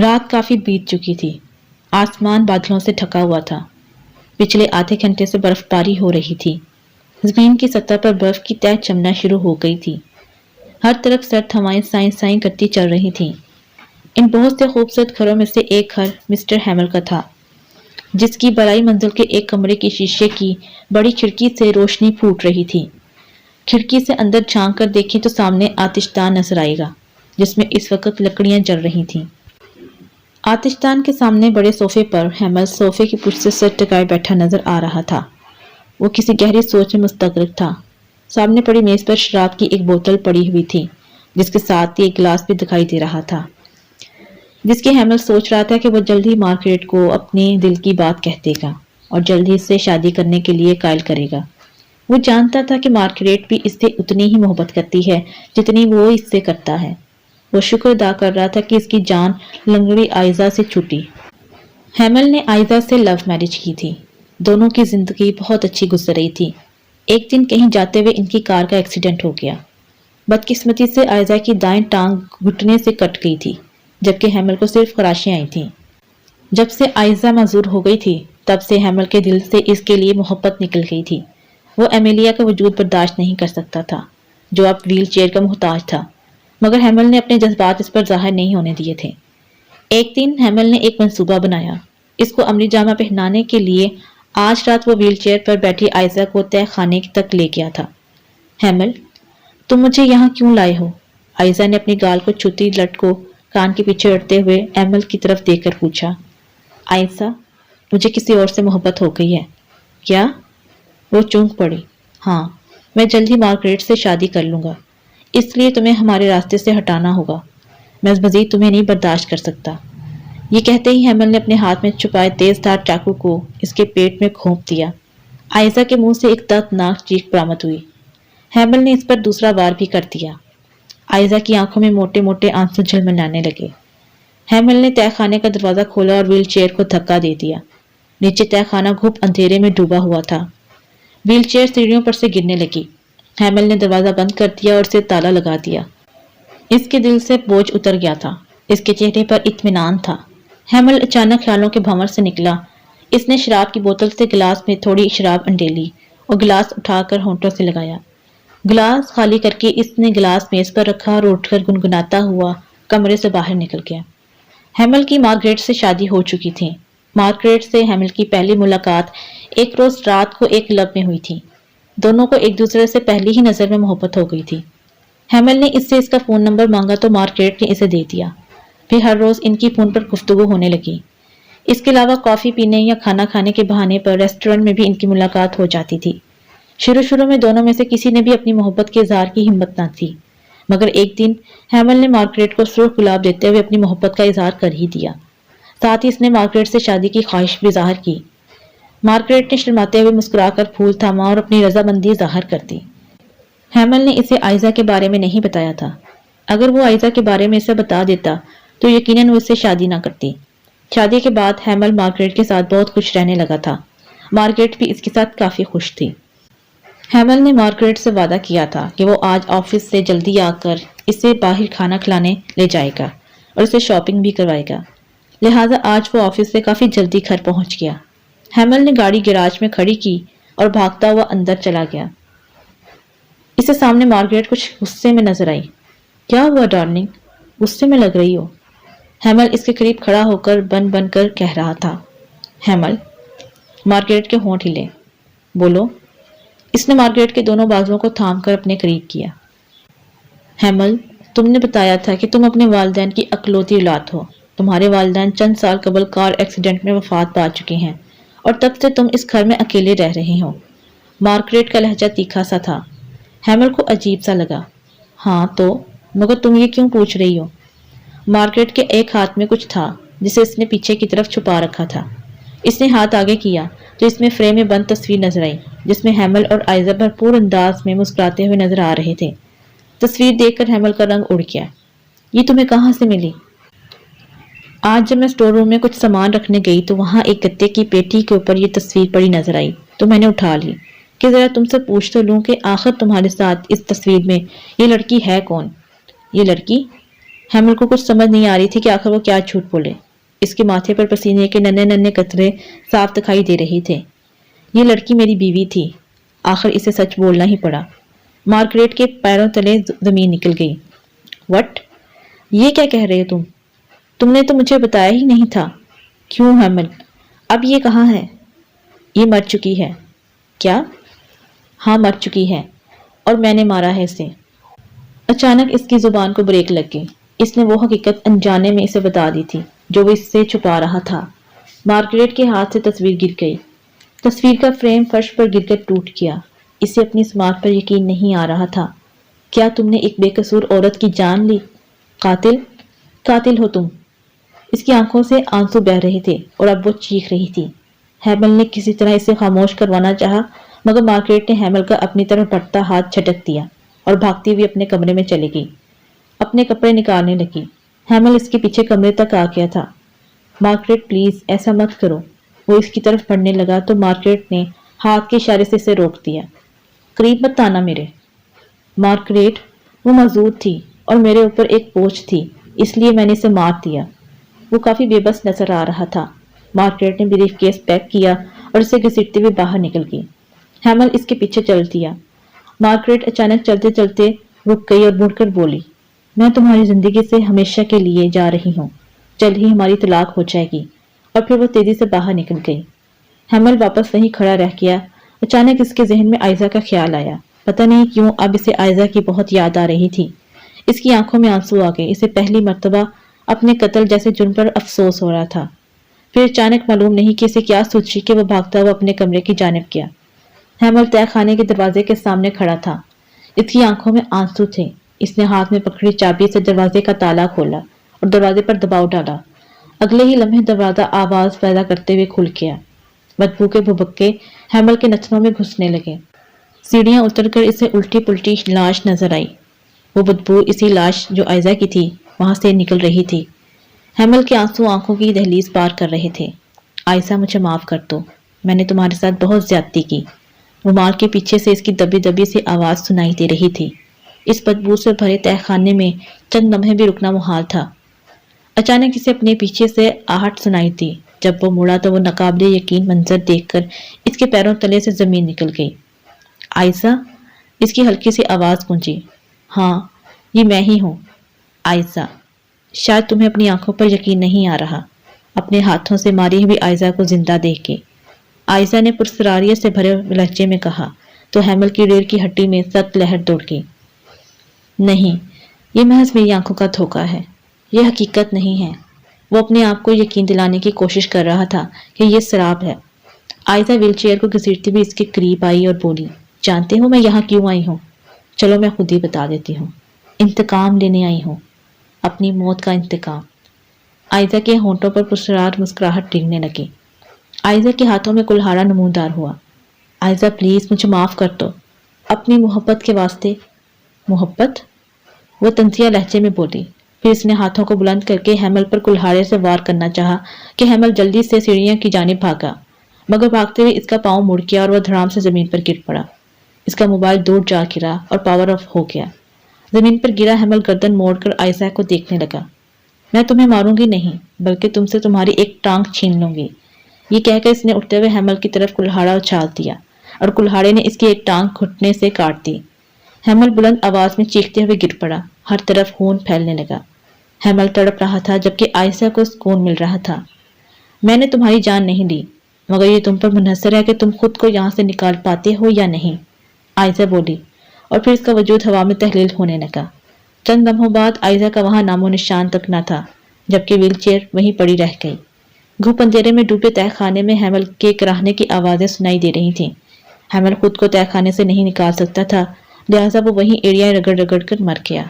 رات کافی بیت چکی تھی، آسمان بادلوں سے ڈھکا ہوا تھا۔ پچھلے آدھے گھنٹے سے برف باری ہو رہی تھی، زمین کی سطح پر برف کی تہ جمنا شروع ہو گئی تھی۔ ہر طرف سرد ہوائیں سائیں سائیں کرتی چل رہی تھیں۔ ان بہت سے خوبصورت گھروں میں سے ایک گھر مسٹر ہیمل کا تھا، جس کی بالائی منزل کے ایک کمرے کی شیشے کی بڑی کھڑکی سے روشنی پھوٹ رہی تھی۔ کھڑکی سے اندر جھانک کر دیکھیں تو سامنے آتش دان نظر آئے گا، جس میں اس وقت لکڑیاں جل رہی تھیں۔ آتش دان کے سامنے بڑے صوفے پر ہیمل صوفے کی پشت سے سر ٹکائے بیٹھا نظر آ رہا تھا۔ وہ کسی گہری سوچ میں مستغرق تھا۔ سامنے پڑی میز پر شراب کی ایک بوتل پڑی ہوئی تھی، جس کے ساتھ ایک گلاس بھی دکھائی دے رہا تھا، جس کے ہیمل سوچ رہا تھا کہ وہ جلد ہی مارگریٹ کو اپنے دل کی بات کہہ دے گا اور جلد ہی اس سے شادی کرنے کے لیے قائل کرے گا۔ وہ جانتا تھا کہ مارگریٹ بھی اس سے اتنی ہی محبت کرتی ہے جتنی وہ اس سے کرتا ہے۔ وہ شکر ادا کر رہا تھا کہ اس کی جان لنگڑی آئزہ سے چھوٹی۔ ہیمل نے آئزہ سے لو میرج کی تھی۔ دونوں کی زندگی بہت اچھی گزر رہی تھی۔ ایک دن کہیں جاتے ہوئے ان کی کار کا ایکسیڈنٹ ہو گیا۔ بدقسمتی سے آئزہ کی دائیں ٹانگ گھٹنے سے کٹ گئی تھی، جبکہ ہیمل کو صرف خراشیں آئی تھیں۔ جب سے آئزہ معذور ہو گئی تھی، تب سے ہیمل کے دل سے اس کے لیے محبت نکل گئی تھی۔ وہ ایمیلیا کا وجود برداشت نہیں کر سکتا تھا، جو اب ویل چیئر کا محتاج تھا، مگر ہیمل نے اپنے جذبات اس پر ظاہر نہیں ہونے دیے تھے۔ ایک دن ہیمل نے ایک منصوبہ بنایا۔ اس کو عملی جامہ پہنانے کے لیے آج رات وہ ویل چیئر پر بیٹھی آئزہ کو تہ خانے تک لے گیا تھا۔ ہیمل، تم مجھے یہاں کیوں لائے ہو؟ آئزہ نے اپنی گال کو چھوٹی لٹ کو کان کے پیچھے رکھتے ہوئے ہیمل کی طرف دیکھ کر پوچھا۔ آئزہ، مجھے کسی اور سے محبت ہو گئی ہے۔ کیا؟ وہ چونک پڑی۔ ہاں، میں جلد ہی مارگریٹ سے شادی کر لوں گا، اس لیے تمہیں ہمارے راستے سے ہٹانا ہوگا۔ میں مزید تمہیں نہیں برداشت کر سکتا۔ یہ کہتے ہی ہیمل نے اپنے ہاتھ میں چھپائے تیز دھار چاقو کو اس کے پیٹ میں گھونپ دیا۔ آئزہ کے منہ سے ایک دردناک چیخ برآمد ہوئی۔ ہیمل نے اس پر دوسرا وار بھی کر دیا۔ آئزہ کی آنکھوں میں موٹے موٹے آنسو جھلملانے لگے۔ ہیمل نے تہ خانے کا دروازہ کھولا اور ویل چیئر کو دھکا دے دیا۔ نیچے تہ خانہ گھپ اندھیرے میں ڈوبا ہوا تھا۔ ویل چیئر سیڑھیوں پر سے گرنے لگی۔ ہیمل نے دروازہ بند کر دیا اور اسے تالا لگا دیا۔ اس کے دل سے بوجھ اتر گیا تھا۔ اس کے چہرے پر اطمینان تھا۔ ہیمل اچانک خیالوں کے بھنور سے نکلا۔ اس نے شراب کی بوتل سے گلاس میں تھوڑی شراب انڈیلی اور گلاس اٹھا کر ہونٹوں سے لگایا۔ گلاس خالی کر کے اس نے گلاس میز پر رکھا اور اٹھ کر گنگناتا ہوا کمرے سے باہر نکل گیا۔ ہیمل کی مارگریٹ سے شادی ہو چکی تھی۔ مارگریٹ سے ہیمل کی پہلی ملاقات ایک روز رات کو ایک کلب میں ہوئی تھی۔ دونوں کو ایک دوسرے سے پہلی ہی نظر میں محبت ہو گئی تھی۔ ہیمل نے اس سے اس کا فون نمبر مانگا تو مارگریٹ نے اسے دے دیا۔ پھر ہر روز ان کی فون پر گفتگو ہونے لگی۔ اس کے علاوہ کافی پینے یا کھانا کھانے کے بہانے پر ریسٹورنٹ میں بھی ان کی ملاقات ہو جاتی تھی۔ شروع میں دونوں میں سے کسی نے بھی اپنی محبت کے اظہار کی ہمت نہ تھی، مگر ایک دن ہیمل نے مارگریٹ کو سرخ گلاب دیتے ہوئے اپنی محبت کا اظہار کر ہی دیا۔ ساتھ ہی اس نے مارگریٹ سے شادی کی خواہش بھی ظاہر کی۔ مارگریٹ نے شرماتے ہوئے مسکرا کر پھول تھاما اور اپنی رضامندی ظاہر کر دی۔ ہیمل نے اسے آئزہ کے بارے میں نہیں بتایا تھا۔ اگر وہ آئزہ کے بارے میں اسے بتا دیتا تو یقیناً وہ اس سے شادی نہ کرتی۔ شادی کے بعد ہیمل مارگریٹ کے ساتھ بہت خوش رہنے لگا تھا۔ مارگریٹ بھی اس کے ساتھ کافی خوش تھی۔ ہیمل نے مارگریٹ سے وعدہ کیا تھا کہ وہ آج آفس سے جلدی آ کر اسے باہر کھانا کھلانے لے جائے گا اور اسے شاپنگ بھی کروائے گا، لہٰذا آج وہ آفس سے کافی جلدی گھر پہنچ گیا۔ ہیمل نے گاڑی گیراج میں کھڑی کی اور بھاگتا ہوا اندر چلا گیا۔ اسے سامنے مارگریٹ کچھ غصے میں نظر آئی۔ کیا ہوا ڈارلنگ؟ غصے میں لگ رہی ہو؟ ہیمل اس کے قریب کھڑا ہو کر بن بن کر کہہ رہا تھا۔ ہیمل، مارگریٹ کے ہونٹ ہلے۔ بولو۔ اس نے مارگریٹ کے دونوں بازوؤں کو تھام کر اپنے قریب کیا۔ ہیمل، تم نے بتایا تھا کہ تم اپنے والدین کی اکلوتی اولاد ہو۔ تمہارے والدین چند سال قبل کار ایکسیڈنٹ میں وفات پا چکے ہیں اور تب سے تم اس گھر میں اکیلے رہ رہے ہو۔ مارگریٹ کا لہجہ تیکھا سا تھا۔ ہیمل کو عجیب سا لگا۔ ہاں تو، مگر تم یہ کیوں پوچھ رہی ہو؟ مارگریٹ کے ایک ہاتھ میں کچھ تھا جسے اس نے پیچھے کی طرف چھپا رکھا تھا۔ اس نے ہاتھ آگے کیا تو اس میں فریم میں بند تصویر نظر آئی، جس میں ہیمل اور آئزہ بھرپور انداز میں مسکراتے ہوئے نظر آ رہے تھے۔ تصویر دیکھ کر ہیمل کا رنگ اڑ گیا۔ یہ تمہیں کہاں سے ملی؟ آج جب میں اسٹور روم میں کچھ سامان رکھنے گئی تو وہاں ایک گتے کی پیٹی کے اوپر یہ تصویر پڑی نظر آئی تو میں نے اٹھا لی کہ ذرا تم سے پوچھ تو لوں کہ آخر تمہارے ساتھ اس تصویر میں یہ لڑکی ہے کون؟ یہ لڑکی؟ ہیمل کو کچھ سمجھ نہیں آ رہی تھی کہ آخر وہ کیا جھوٹ بولے۔ اس کے ماتھے پر پسینے کے ننھے ننھے قطرے صاف دکھائی دے رہے تھے۔ یہ لڑکی میری بیوی تھی، آخر اسے سچ بولنا ہی پڑا۔ مارگریٹ کے پیروں تلے زمین نکل گئی۔ وٹ؟ یہ کیا کہہ رہے ہو تم نے تو مجھے بتایا ہی نہیں تھا۔ کیوں ہیمل؟ اب یہ کہاں ہے؟ یہ مر چکی ہے۔ کیا؟ ہاں مر چکی ہے، اور میں نے مارا ہے اسے۔ اچانک اس کی زبان کو بریک لگ گئی۔ اس نے وہ حقیقت انجانے میں اسے بتا دی تھی جو وہ اس سے چھپا رہا تھا۔ مارگریٹ کے ہاتھ سے تصویر گر گئی۔ تصویر کا فریم فرش پر گر کر ٹوٹ گیا۔ اسے اپنی سماعت پر یقین نہیں آ رہا تھا۔ کیا تم نے ایک بے قصور عورت کی جان لی؟ قاتل ہو تم۔ اس کی آنکھوں سے آنسو بہہ رہے تھے اور اب وہ چیخ رہی تھی۔ ہیمل نے کسی طرح اسے خاموش کروانا چاہا، مگر مارگریٹ نے ہیمل کا اپنی طرف بڑھتا ہاتھ جھٹک دیا اور بھاگتی ہوئی اپنے کمرے میں چلی گئی۔ اپنے کپڑے نکالنے لگی۔ ہیمل اس کے پیچھے کمرے تک آ گیا تھا۔ مارگریٹ پلیز ایسا مت کرو۔ وہ اس کی طرف بڑھنے لگا تو مارگریٹ نے ہاتھ کے اشارے سے اسے روک دیا۔ قریب مت آنا میرے۔ مارگریٹ، وہ موجود تھی اور میرے اوپر ایک بوجھ تھی، اس لیے میں نے اسے مار دیا۔ وہ کافی بے بس نظر آ رہا تھا۔ مارگریٹ نے بریف کیس پیک کیا اور اسے گھسیٹتے ہوئے باہر نکل گئی۔ ہیمل اس کے پیچھے چل دیا۔ مارگریٹ اچانک چلتے چلتے رک گئی اور مڑ کر بولی، میں تمہاری زندگی سے ہمیشہ کے لیے جا رہی ہوں، جلد ہی ہماری طلاق ہو جائے گی۔ اور پھر وہ تیزی سے باہر نکل گئی۔ ہیمل واپس وہیں کھڑا رہ گیا۔ اچانک اس کے ذہن میں آئزہ کا خیال آیا۔ پتہ نہیں کیوں اب اسے آئزہ کی بہت یاد آ رہی تھی۔ اس کی آنکھوں میں آنسو آ گئے۔ اسے پہلی مرتبہ اپنے قتل جیسے جرم پر افسوس ہو رہا تھا۔ پھر اچانک معلوم نہیں کہ اسے کیا سوچی کہ وہ بھاگتا ہوا اپنے کمرے کی جانب گیا۔ ہیمل تہہ خانے کے دروازے کے سامنے کھڑا تھا۔ اس کی آنکھوں میں آنسو تھے۔ اس نے ہاتھ میں پکڑی چابی سے دروازے کا تالا کھولا اور دروازے پر دباؤ ڈالا۔ اگلے ہی لمحے دروازہ آواز پیدا کرتے ہوئے کھل گیا۔ بدبو کے بھبکے ہیمل کے نتنوں میں گھسنے لگے۔ سیڑھیاں اتر کر اسے الٹی پلٹی لاش نظر آئی۔ وہ بدبو اسی لاش جو آئزہ کی تھی وہاں سے نکل رہی تھی۔ ہیمل کے آنسو آنکھوں کی دہلیز پار کر رہے تھے۔ آئزہ مجھے معاف کر دو، میں نے تمہارے ساتھ بہت زیادتی کی۔ رومال کے پیچھے سے اس کی دبی دبی سی آواز سنائی دے رہی تھی۔ اس بدبو سے بھرے تہہ خانے میں چند لمحے بھی رکنا محال تھا۔ اچانک اسے اپنے پیچھے سے آہٹ سنائی دی۔ جب وہ مڑا تو وہ ناقابل یقین منظر دیکھ کر اس کے پیروں تلے سے زمین نکل گئی۔ آئزہ؟ اس کی ہلکی سی آواز گونجی۔ ہاں، یہ میں ہی ہوں، آئزہ۔ شاید تمہیں اپنی آنکھوں پر یقین نہیں آ رہا۔ اپنے ہاتھوں سے ماری ہوئی آئزہ کو زندہ دیکھ کے آئزہ نے پرسراریت سے بھرے لہجے میں کہا تو ہیمل کی ریڑھ کی ہڈی میں سخت لہر دوڑ گئی۔ نہیں، یہ محض میری آنکھوں کا دھوکہ ہے، یہ حقیقت نہیں ہے۔ وہ اپنے آپ کو یقین دلانے کی کوشش کر رہا تھا کہ یہ سراب ہے۔ آئزہ ویل چیئر کو گھسیٹتی ہوئی اس کے قریب آئی اور بولی، جانتے ہو میں یہاں کیوں آئی ہوں؟ چلو میں خود ہی بتا دیتی ہوں۔ انتقام لینے آئی ہوں، اپنی موت کا انتقام۔ آئزہ کے ہونٹوں پر پرسرار مسکراہٹ ڈگنے لگی۔ آئزہ کے ہاتھوں میں کلہاڑا نمودار ہوا۔ آئزہ پلیز مجھے معاف کر دو، اپنی محبت کے واسطے۔ محبت؟ وہ طنزیہ لہجے میں بولی۔ پھر اس نے ہاتھوں کو بلند کر کے ہیمل پر کلہاڑے سے وار کرنا چاہا کہ ہیمل جلدی سے سیڑھیاں کی جانب بھاگا، مگر بھاگتے ہوئے اس کا پاؤں مڑ گیا اور وہ دھڑام سے زمین پر گر پڑا۔ اس کا موبائل دور جا گرا اور پاور آف ہو گیا۔ زمین پر گرا ہیمل گردن موڑ کر آئزہ کو دیکھنے لگا۔ میں تمہیں ماروں گی نہیں، بلکہ تم سے تمہاری ایک ٹانگ چھین لوں گی۔ یہ کہہ کر اس نے اٹھتے ہوئے ہیمل کی طرف کلہاڑا اچھال دیا اور کلہاڑے نے اس کی ایک ٹانگ گھٹنے سے کاٹ دی۔ ہیمل بلند آواز میں چیختے ہوئے گر پڑا۔ ہر طرف خون پھیلنے لگا۔ ہیمل تڑپ رہا تھا جبکہ آئزہ کو سکون مل رہا تھا۔ میں نے تمہاری جان نہیں لی، مگر یہ تم پر منحصر ہے کہ تم خود کو یہاں سے نکال پاتے ہو یا نہیں، آئزہ بولی، اور پھر اس کا وجود ہوا میں تحلیل ہونے لگا۔ چند لمحوں بعد آئزہ کا وہاں نام و نشان تک نہ تھا، جبکہ ویل چیئر وہیں پڑی رہ گئی۔ گھوپ اندھیرے میں ڈوبے تہہ خانے میں ہیمل کے کراہنے کی آوازیں سنائی دے رہی تھیں۔ ہیمل خود کو تہہ خانے سے نہیں نکال سکتا تھا، لہٰذا وہ وہیں ایڑیاں رگڑ رگڑ کر مر گیا۔